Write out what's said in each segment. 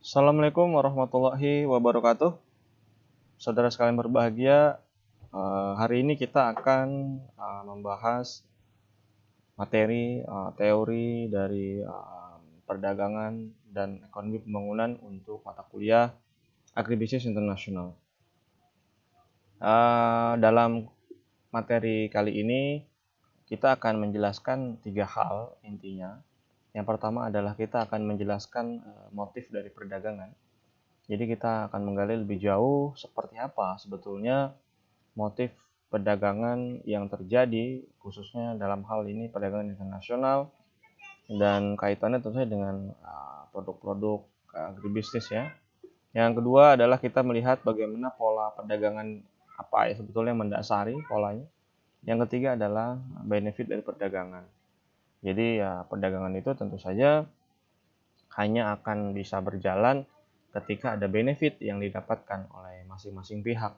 Assalamualaikum warahmatullahi wabarakatuh. Saudara sekalian berbahagia, hari ini kita akan membahas materi teori dari perdagangan dan ekonomi pembangunan untuk mata kuliah Agribisnis Internasional. Dalam materi kali ini kita akan menjelaskan 3 hal intinya. Yang pertama adalah kita akan menjelaskan motif dari perdagangan. Jadi kita akan menggali lebih jauh seperti apa sebetulnya motif perdagangan yang terjadi, khususnya dalam hal ini perdagangan internasional dan kaitannya tentunya dengan produk-produk agribisnis ya. Yang kedua adalah kita melihat bagaimana pola perdagangan apa ya sebetulnya mendasari polanya. Yang ketiga adalah benefit dari perdagangan. Jadi ya perdagangan itu tentu saja hanya akan bisa berjalan ketika ada benefit yang didapatkan oleh masing-masing pihak.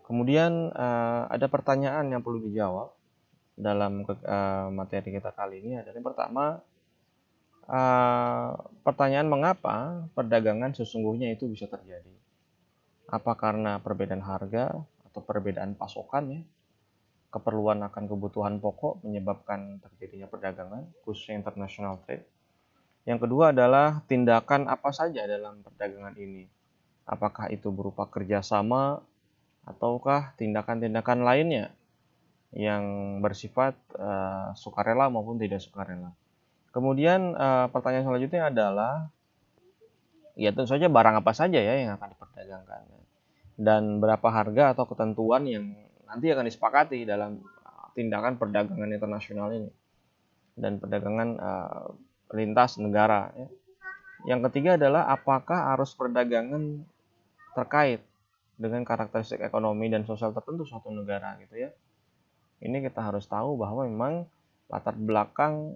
Kemudian ada pertanyaan yang perlu dijawab dalam materi kita kali ini. Yang pertama, pertanyaan mengapa perdagangan sesungguhnya itu bisa terjadi? Apa karena perbedaan harga atau perbedaan pasokan ya? Keperluan akan kebutuhan pokok menyebabkan terjadinya perdagangan, khususnya international trade. Yang kedua adalah tindakan apa saja dalam perdagangan ini. Apakah itu berupa kerjasama ataukah tindakan-tindakan lainnya yang bersifat sukarela maupun tidak sukarela. Kemudian pertanyaan selanjutnya adalah ya tentu saja barang apa saja ya yang akan diperdagangkan dan berapa harga atau ketentuan yang nanti akan disepakati dalam tindakan perdagangan internasional ini dan perdagangan lintas negara ya. Yang ketiga adalah apakah arus perdagangan terkait dengan karakteristik ekonomi dan sosial tertentu suatu negara gitu ya. Ini kita harus tahu bahwa memang latar belakang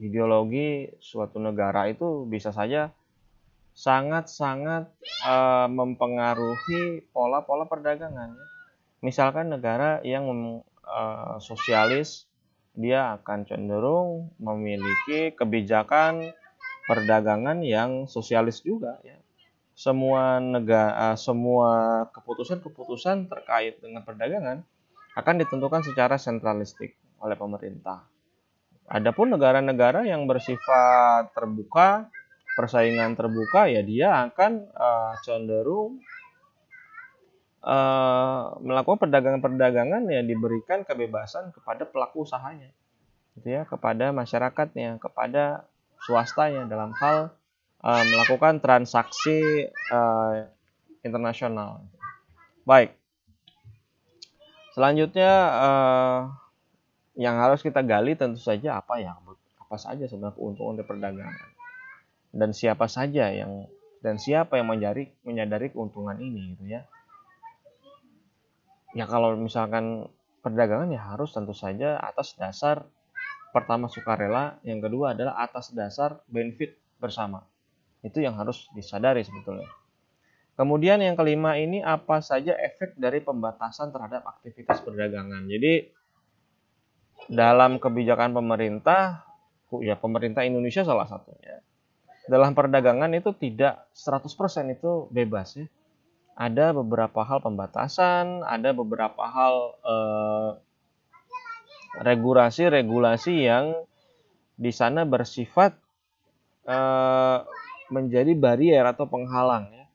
ideologi suatu negara itu bisa saja sangat-sangat mempengaruhi pola-pola perdagangan. Misalkan negara yang sosialis, dia akan cenderung memiliki kebijakan perdagangan yang sosialis juga ya. Semua keputusan-keputusan terkait dengan perdagangan akan ditentukan secara sentralistik oleh pemerintah. Adapun negara-negara yang bersifat terbuka, persaingan terbuka ya dia akan cenderung melakukan perdagangan-perdagangan yang diberikan kebebasan kepada pelaku usahanya, gitu ya, kepada masyarakatnya, kepada swastanya dalam hal melakukan transaksi internasional. Baik, selanjutnya yang harus kita gali tentu saja apa saja sebenarnya keuntungan dari perdagangan dan siapa yang menyadari keuntungan ini, gitu ya. Ya kalau misalkan perdagangan ya harus tentu saja atas dasar pertama sukarela, yang kedua adalah atas dasar benefit bersama. Itu yang harus disadari sebetulnya. Kemudian yang kelima ini apa saja efek dari pembatasan terhadap aktivitas perdagangan. Jadi dalam kebijakan pemerintah, ya pemerintah Indonesia salah satunya, dalam perdagangan itu tidak 100% itu bebas ya. Ada beberapa hal pembatasan, ada beberapa hal regulasi yang di sana bersifat menjadi barrier atau penghalang ya.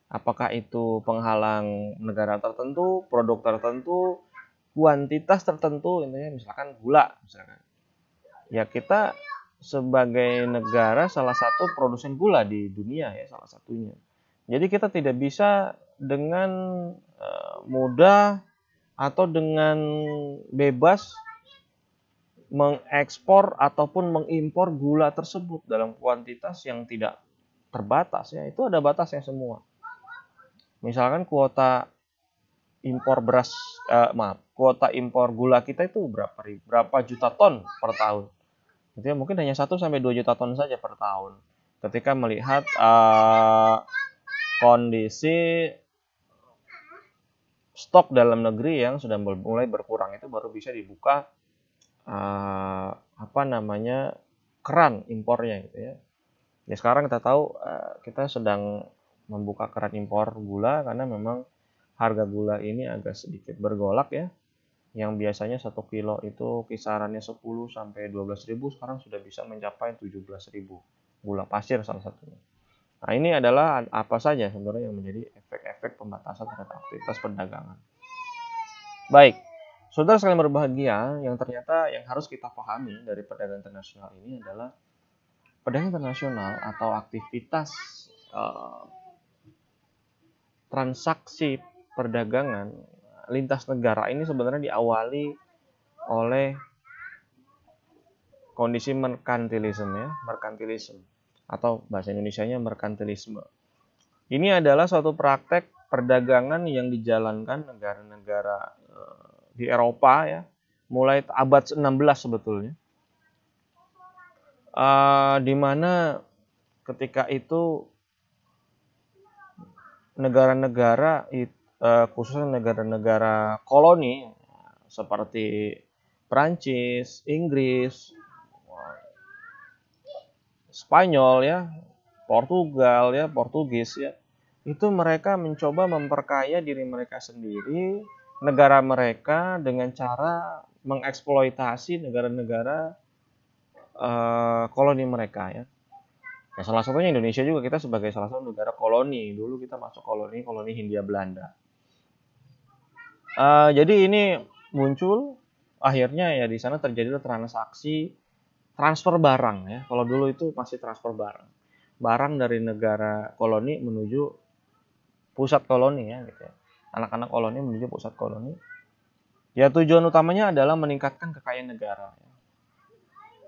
Apakah itu penghalang negara tertentu, produk tertentu, kuantitas tertentu, intinya misalkan gula misalkan. Ya kita sebagai negara salah satu produsen gula di dunia ya salah satunya. Jadi kita tidak bisa dengan mudah atau dengan bebas mengekspor ataupun mengimpor gula tersebut dalam kuantitas yang tidak terbatas ya. Itu ada batasnya semua. Misalkan kuota impor kuota impor gula kita itu berapa juta ton per tahun. Itu ya, mungkin hanya 1 sampai 2 juta ton saja per tahun. Ketika melihat kondisi stok dalam negeri yang sudah mulai berkurang, itu baru bisa dibuka keran impornya gitu ya. Ya sekarang kita tahu kita sedang membuka keran impor gula karena memang harga gula ini agak sedikit bergolak ya. Yang biasanya 1 kilo itu kisarannya 10 sampai 12.000, sekarang sudah bisa mencapai 17.000. Gula pasir salah satunya. Nah, ini adalah apa saja sebenarnya yang menjadi efek-efek pembatasan terhadap aktivitas perdagangan. Baik, saudara sekalian berbahagia, yang ternyata yang harus kita pahami dari perdagangan internasional ini adalah perdagangan internasional atau aktivitas transaksi perdagangan lintas negara ini sebenarnya diawali oleh kondisi merkantilisme ya, merkantilisme atau bahasa Indonesianya merkantilisme. Ini adalah suatu praktek perdagangan yang dijalankan negara-negara di Eropa ya, mulai abad 16 sebetulnya. Di mana ketika itu negara-negara khususnya negara-negara koloni seperti Prancis, Inggris, Spanyol ya, Portugal ya, Portugis ya, itu mereka mencoba memperkaya diri mereka sendiri, negara mereka dengan cara mengeksploitasi negara-negara koloni mereka ya. Nah, salah satunya Indonesia juga, kita sebagai salah satu negara koloni, dulu kita masuk koloni Hindia Belanda. Jadi ini muncul akhirnya ya di sana terjadilah transaksi transfer barang ya. Kalau dulu itu masih transfer barang. Barang dari negara koloni menuju pusat koloni ya gitu ya. Anak-anak koloni menuju pusat koloni. Ya tujuan utamanya adalah meningkatkan kekayaan negara.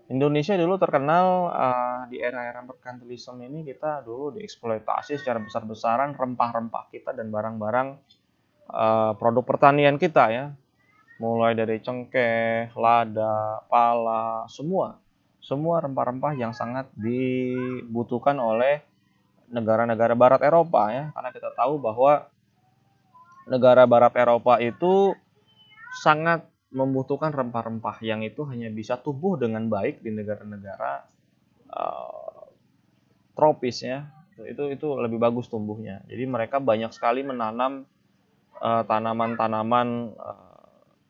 Indonesia dulu terkenal di era-era merkantilisme ini, kita dulu dieksploitasi secara besar-besaran rempah-rempah kita dan barang-barang produk pertanian kita ya. Mulai dari cengkeh, lada, pala, semua rempah-rempah yang sangat dibutuhkan oleh negara-negara barat Eropa ya, karena kita tahu bahwa negara barat Eropa itu sangat membutuhkan rempah-rempah yang itu hanya bisa tumbuh dengan baik di negara-negara tropis ya. Itu lebih bagus tumbuhnya. Jadi mereka banyak sekali menanam tanaman-tanaman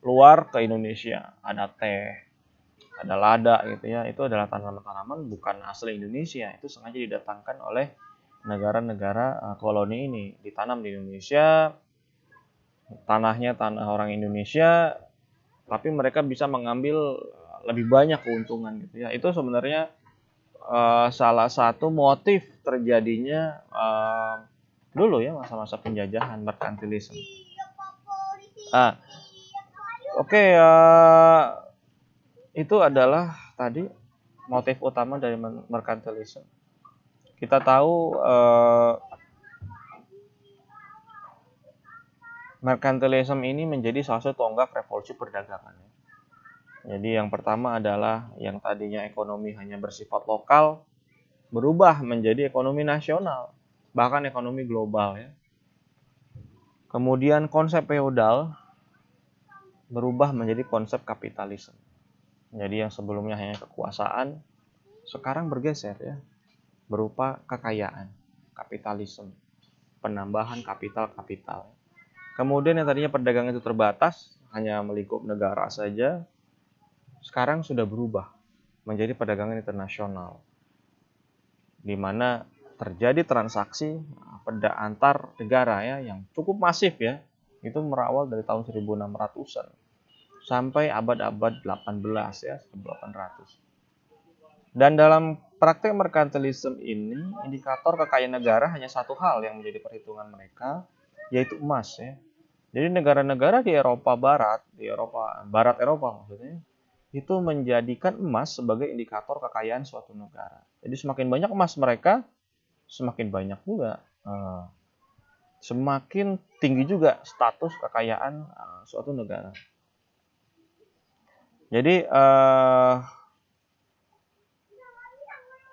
luar ke Indonesia. Ada teh, ada lada gitu ya. Itu adalah tanaman-tanaman bukan asli Indonesia, itu sengaja didatangkan oleh negara-negara koloni ini, ditanam di Indonesia. Tanahnya tanah orang Indonesia, tapi mereka bisa mengambil lebih banyak keuntungan gitu ya. Itu sebenarnya salah satu motif terjadinya dulu ya masa-masa penjajahan merkantilisme. Oke, itu adalah tadi motif utama dari merkantilisme. Kita tahu merkantilisme ini menjadi salah satu tonggak revolusi perdagangan. Jadi yang pertama adalah yang tadinya ekonomi hanya bersifat lokal berubah menjadi ekonomi nasional, bahkan ekonomi global ya. Kemudian konsep feodal berubah menjadi konsep kapitalisme. Jadi yang sebelumnya hanya kekuasaan, sekarang bergeser ya, berupa kekayaan, kapitalisme, penambahan kapital. Kemudian yang tadinya perdagangan itu terbatas, hanya melingkup negara saja, sekarang sudah berubah menjadi perdagangan internasional, di mana terjadi transaksi antar negara ya yang cukup masif ya. Itu berawal dari tahun 1600-an sampai abad-abad 18 ya, 1800. Dan dalam praktek merkantilisme ini, indikator kekayaan negara hanya satu hal yang menjadi perhitungan mereka, yaitu emas ya. Jadi negara-negara di Eropa Barat, Barat Eropa maksudnya, itu menjadikan emas sebagai indikator kekayaan suatu negara. Jadi semakin banyak emas mereka, semakin banyak juga, semakin tinggi juga status kekayaan suatu negara. Jadi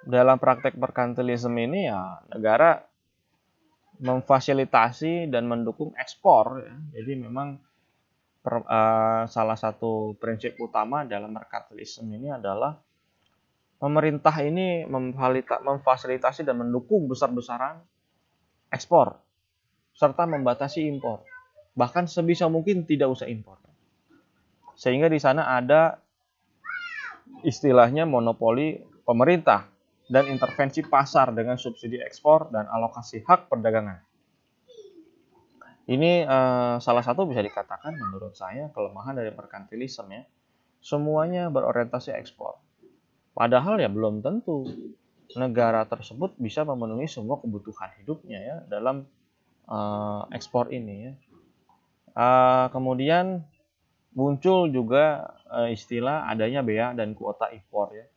dalam praktek merkantilisme ini ya negara memfasilitasi dan mendukung ekspor ya. Jadi memang salah satu prinsip utama dalam merkantilisme ini adalah pemerintah ini memfasilitasi dan mendukung besar-besaran ekspor serta membatasi impor. Bahkan sebisa mungkin tidak usah impor. Sehingga di sana ada istilahnya monopoli pemerintah dan intervensi pasar dengan subsidi ekspor dan alokasi hak perdagangan. Ini salah satu bisa dikatakan menurut saya kelemahan dari merkantilisme ya. Semuanya berorientasi ekspor. Padahal ya belum tentu negara tersebut bisa memenuhi semua kebutuhan hidupnya ya dalam ekspor ini ya. Kemudian muncul juga istilah adanya bea dan kuota impor ya.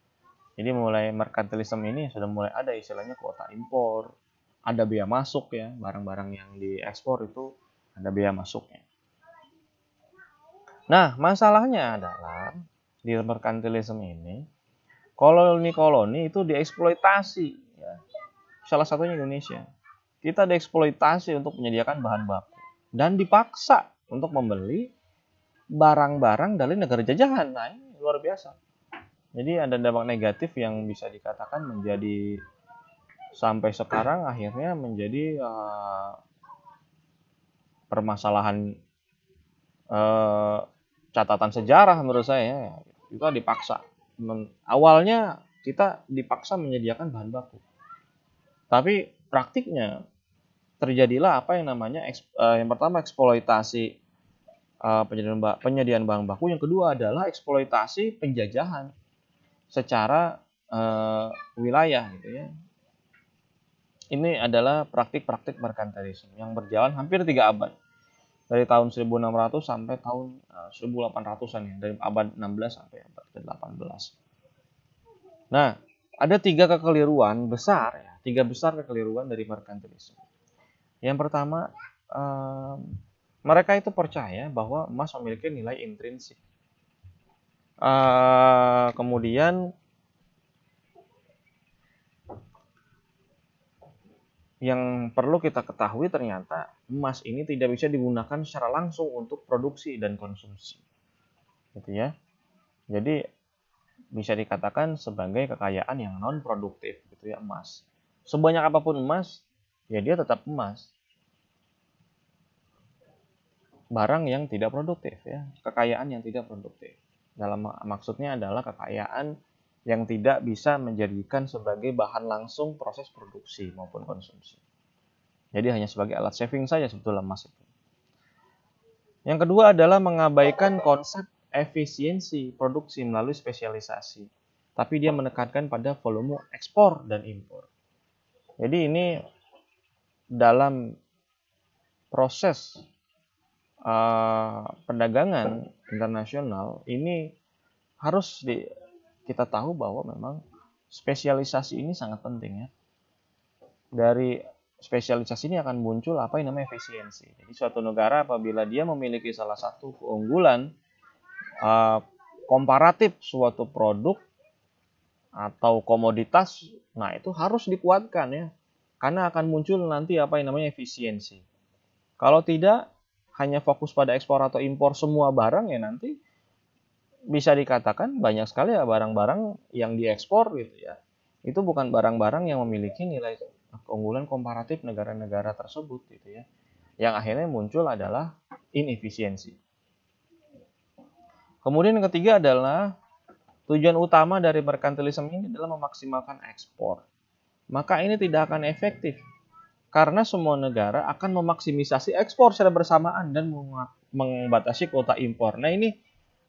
Jadi mulai merkantilisme ini sudah mulai ada istilahnya kuota impor, ada bea masuk ya, barang-barang yang diekspor itu ada bea masuknya. Nah, masalahnya adalah di merkantilisme ini koloni-koloni itu dieksploitasi ya. Salah satunya Indonesia. Kita dieksploitasi untuk menyediakan bahan baku dan dipaksa untuk membeli barang-barang dari negara jajahan. Nah, ini luar biasa. Jadi ada dampak negatif yang bisa dikatakan menjadi sampai sekarang akhirnya menjadi permasalahan catatan sejarah menurut saya. Kita dipaksa. Awalnya kita dipaksa menyediakan bahan baku. Tapi praktiknya terjadilah apa yang namanya yang pertama eksploitasi penyediaan bahan baku, yang kedua adalah eksploitasi penjajahan secara wilayah gitu ya. Ini adalah praktik-praktik merkantilisme yang berjalan hampir 3 abad. Dari tahun 1600 sampai tahun 1800-an ya, dari abad 16 sampai abad ke-18. Nah, ada 3 kekeliruan besar ya, 3 besar kekeliruan dari merkantilisme. Yang pertama, mereka itu percaya bahwa emas memiliki nilai intrinsik. Kemudian yang perlu kita ketahui ternyata emas ini tidak bisa digunakan secara langsung untuk produksi dan konsumsi, gitu ya. Jadi bisa dikatakan sebagai kekayaan yang non produktif, gitu ya emas. Sebanyak apapun emas, ya dia tetap emas. Barang yang tidak produktif ya, kekayaan yang tidak produktif. Dalam maksudnya adalah kekayaan yang tidak bisa menjadikan sebagai bahan langsung proses produksi maupun konsumsi. Jadi hanya sebagai alat saving saja sebetulnya emas itu. Yang kedua adalah mengabaikan konsep efisiensi produksi melalui spesialisasi. Tapi dia menekankan pada volume ekspor dan impor. Jadi ini dalam proses perdagangan internasional ini harus kita tahu bahwa memang spesialisasi ini sangat penting ya. Dari spesialisasi ini akan muncul apa yang namanya efisiensi. Jadi suatu negara apabila dia memiliki salah satu keunggulan komparatif suatu produk atau komoditas, nah itu harus dikuatkan ya. Karena akan muncul nanti apa yang namanya efisiensi. Kalau tidak hanya fokus pada ekspor atau impor semua barang ya nanti bisa dikatakan banyak sekali ya barang-barang yang diekspor gitu ya. Itu bukan barang-barang yang memiliki nilai keunggulan komparatif negara-negara tersebut gitu ya. Yang akhirnya muncul adalah inefisiensi. Kemudian yang ketiga adalah tujuan utama dari merkantilisme ini adalah memaksimalkan ekspor. Maka ini tidak akan efektif karena semua negara akan memaksimisasi ekspor secara bersamaan dan membatasi kuota impor. Nah ini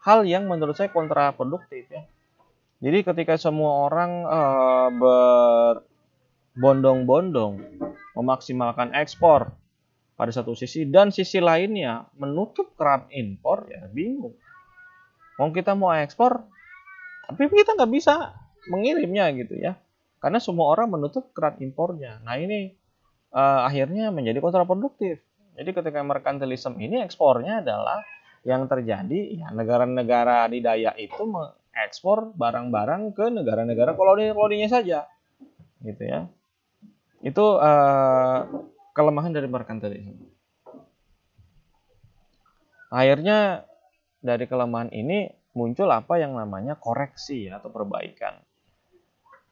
hal yang menurut saya kontraproduktif ya. Jadi ketika semua orang berbondong-bondong memaksimalkan ekspor pada satu sisi dan sisi lainnya menutup keran impor ya bingung. Kita mau ekspor tapi kita nggak bisa mengirimnya gitu ya. Karena semua orang menutup keran impornya. Nah ini akhirnya menjadi kontraproduktif. Jadi ketika merkantilisme ini ekspornya adalah yang terjadi ya negara-negara adidaya itu mengekspor barang-barang ke negara-negara koloninya saja, gitu ya. Itu kelemahan dari merkantilisme. Akhirnya dari kelemahan ini muncul apa yang namanya koreksi atau perbaikan.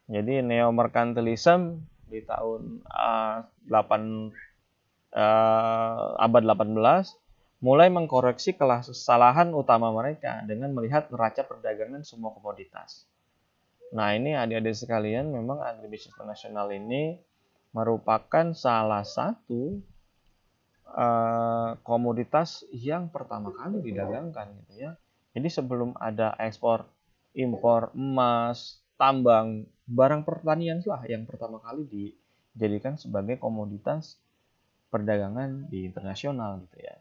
Jadi neo-merkantilisme di tahun abad 18 mulai mengkoreksi kesalahan utama mereka dengan melihat neraca perdagangan semua komoditas. Nah, ini adik-adik sekalian, memang agribisnis internasional ini merupakan salah satu komoditas yang pertama kali didagangkan gitu ya. Jadi sebelum ada ekspor impor emas, tambang, barang pertanian lah yang pertama kali dijadikan sebagai komoditas perdagangan di internasional gitu ya.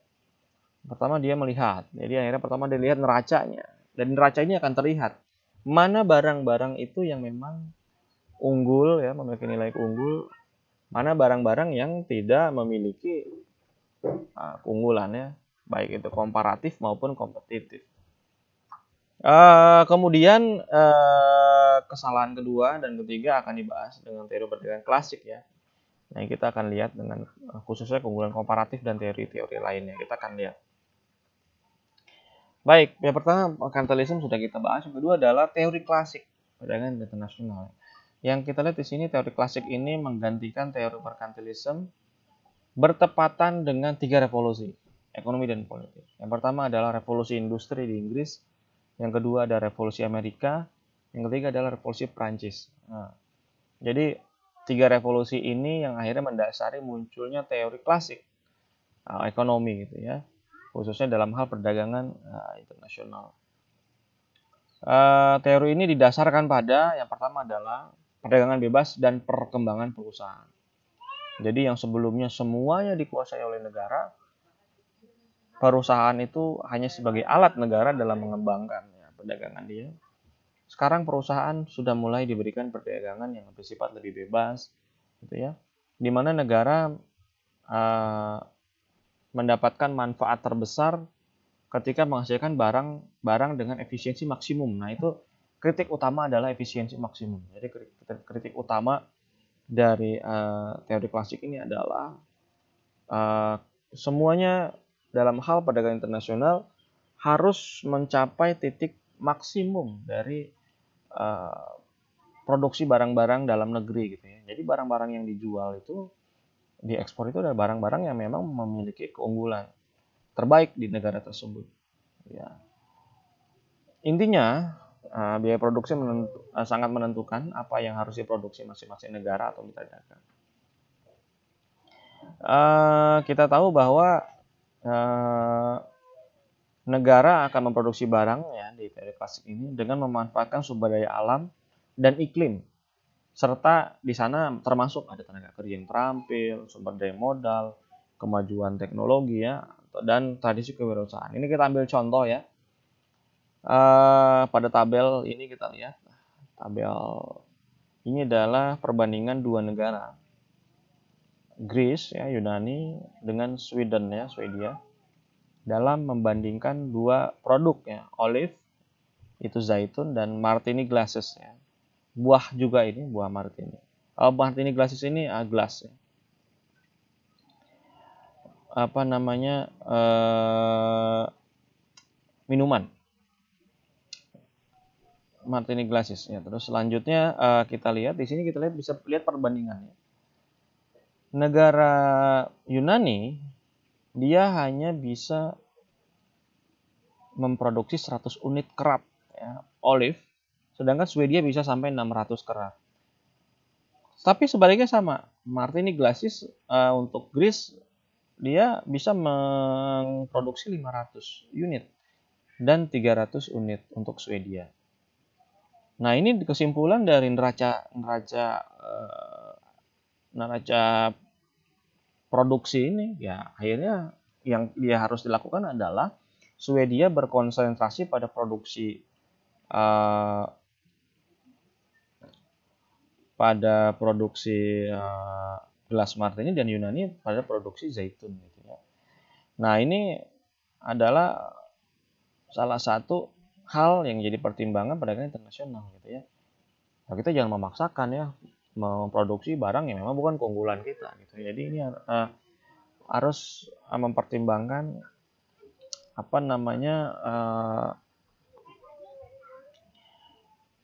Pertama dia melihat, jadi akhirnya pertama dia lihat neracanya, dan neraca ini akan terlihat mana barang-barang itu yang memang unggul ya, memiliki nilai unggul, mana barang-barang yang tidak memiliki keunggulannya, baik itu komparatif maupun kompetitif. Kemudian kesalahan kedua dan ketiga akan dibahas dengan teori perdagangan klasik ya. Nah, kita akan lihat dengan khususnya keunggulan komparatif dan teori-teori lainnya. Kita akan lihat. Baik, yang pertama merkantilisme sudah kita bahas. Yang kedua adalah teori klasik perdagangan internasional. Yang kita lihat di sini teori klasik ini menggantikan teori merkantilisme bertepatan dengan 3 revolusi ekonomi dan politik. Yang pertama adalah revolusi industri di Inggris, yang kedua ada revolusi Amerika, yang ketiga adalah revolusi Prancis. Nah, jadi 3 revolusi ini yang akhirnya mendasari munculnya teori klasik ekonomi gitu ya, khususnya dalam hal perdagangan internasional. Teori ini didasarkan pada yang pertama adalah perdagangan bebas dan perkembangan perusahaan. Jadi yang sebelumnya semuanya dikuasai oleh negara, perusahaan itu hanya sebagai alat negara dalam mengembangkan perdagangan dia. Sekarang perusahaan sudah mulai diberikan perdagangan yang bersifat lebih bebas, gitu ya, di mana negara mendapatkan manfaat terbesar ketika menghasilkan barang dengan efisiensi maksimum. Nah, itu kritik utama adalah efisiensi maksimum. Jadi kritik utama dari teori klasik ini adalah semuanya dalam hal perdagangan internasional harus mencapai titik maksimum dari produksi barang-barang dalam negeri gitu ya. Jadi barang-barang yang dijual itu, diekspor itu adalah barang-barang yang memang memiliki keunggulan terbaik di negara tersebut. Ya. Intinya biaya produksi sangat menentukan apa yang harus diproduksi masing-masing negara atau mitra dagang. Kita tahu bahwa negara akan memproduksi barang ya di teori klasik ini dengan memanfaatkan sumber daya alam dan iklim, serta di sana termasuk ada tenaga kerja yang terampil, sumber daya modal, kemajuan teknologi ya, dan tradisi kewirausahaan. Ini kita ambil contoh ya. Pada tabel ini kita lihat, tabel ini adalah perbandingan dua negara, Greece ya, Yunani dengan Sweden ya, Swedia, dalam membandingkan dua produk ya, olive itu zaitun dan martini glasses ya, buah juga ini, buah martini. Martini glasses ini glass ya. Minuman martini glasses ya. Terus selanjutnya kita lihat di sini, kita bisa lihat perbandingannya. Negara Yunani dia hanya bisa memproduksi 100 unit kerap ya, olive, sedangkan Swedia bisa sampai 600 kerap. Tapi sebaliknya sama, martini glasses untuk Greece dia bisa memproduksi 500 unit dan 300 unit untuk Swedia. Nah, ini kesimpulan dari neraca produksi ini ya, akhirnya yang dia harus dilakukan adalah Swedia berkonsentrasi pada produksi gelas martini, dan Yunani pada produksi zaitun gitu ya. Nah, ini adalah salah satu hal yang jadi pertimbangan perdagangan internasional gitu ya. Nah, kita jangan memaksakan ya memproduksi barang yang memang bukan keunggulan kita gitu. Jadi ini harus mempertimbangkan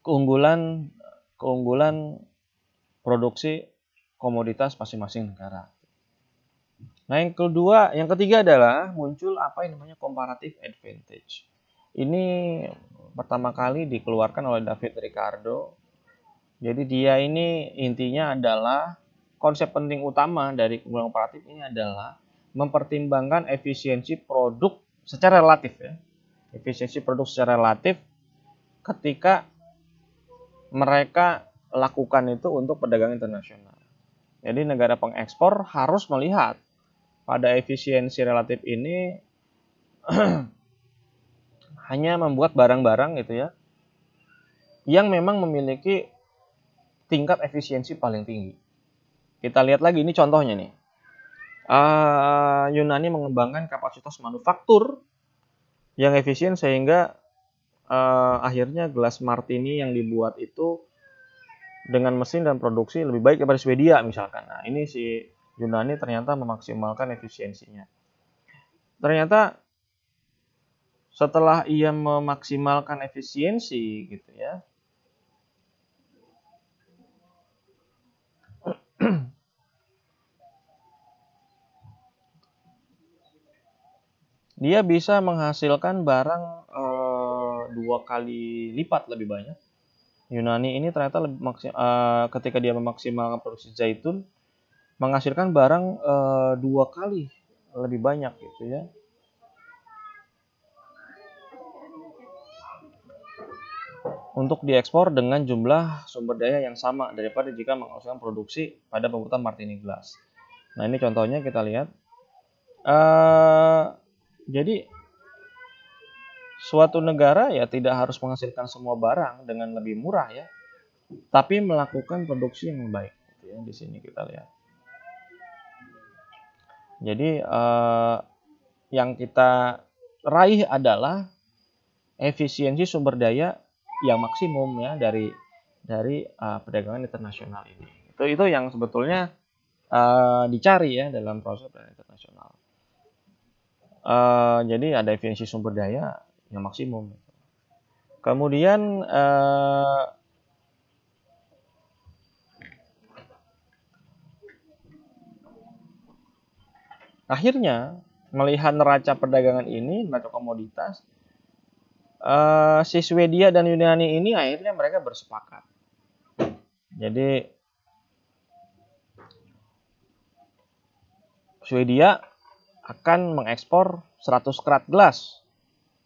keunggulan keunggulan produksi komoditas masing-masing negara. Nah, yang ketiga adalah muncul apa yang namanya comparative advantage. Ini pertama kali dikeluarkan oleh David Ricardo. Jadi dia ini intinya adalah konsep penting utama dari keunggulan komparatif ini adalah mempertimbangkan efisiensi produk secara relatif ya. Efisiensi produk secara relatif ketika mereka lakukan itu untuk perdagangan internasional. Jadi negara pengekspor harus melihat pada efisiensi relatif ini hanya membuat barang-barang gitu ya yang memang memiliki tingkat efisiensi paling tinggi. Kita lihat lagi ini contohnya nih. Yunani mengembangkan kapasitas manufaktur yang efisien sehingga akhirnya gelas martini yang dibuat itu dengan mesin dan produksi lebih baik daripada Swedia misalkan. Nah, ini si Yunani ternyata memaksimalkan efisiensinya. Ternyata setelah ia memaksimalkan efisiensi gitu ya, dia bisa menghasilkan barang 2 kali lipat lebih banyak. Yunani ini ternyata ketika dia memaksimalkan produksi zaitun menghasilkan barang 2 kali lebih banyak gitu ya. Untuk diekspor dengan jumlah sumber daya yang sama daripada jika menghasilkan produksi pada pembuatan martini glass. Nah, ini contohnya kita lihat. Jadi suatu negara ya tidak harus menghasilkan semua barang dengan lebih murah ya, tapi melakukan produksi yang baik. Gitu ya, di sini kita lihat. Jadi yang kita raih adalah efisiensi sumber daya yang maksimum ya dari perdagangan internasional ini. Itu yang sebetulnya dicari ya dalam proses perdagangan internasional. Jadi ada efisiensi sumber daya yang maksimum. Kemudian akhirnya melihat neraca perdagangan ini, neraca komoditas, si Swedia dan Yunani ini akhirnya mereka bersepakat. Jadi Swedia akan mengekspor 100 kerat gelas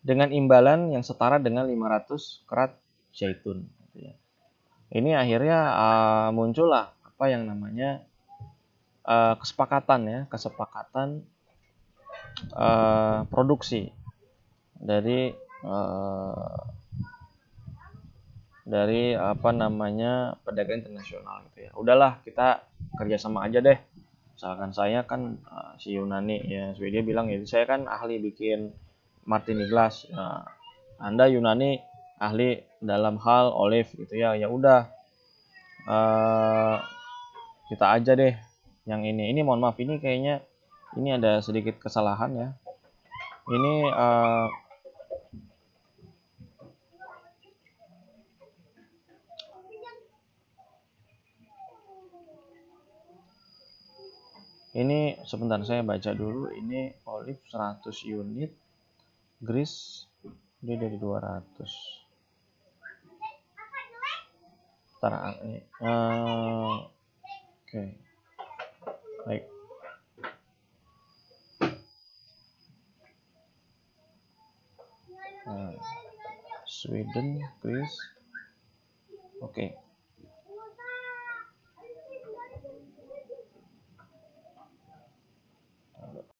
dengan imbalan yang setara dengan 500 kerat zaitun. Ini akhirnya muncullah apa yang namanya kesepakatan produksi dari apa namanya perdagangan internasional gitu ya. Udahlah kita kerjasama aja deh. Misalkan saya kan si Yunani ya, Swedia bilang ya saya kan ahli bikin martini glass. Nah, Anda Yunani ahli dalam hal olive gitu ya. Ya udah kita aja deh yang ini. Ini mohon maaf ini kayaknya ini ada sedikit kesalahan ya. Ini ini sebentar saya baca dulu. Ini olive 100 unit, grease dia dari 200. Ntar ini oke. Baik. Sweden, grease. Oke.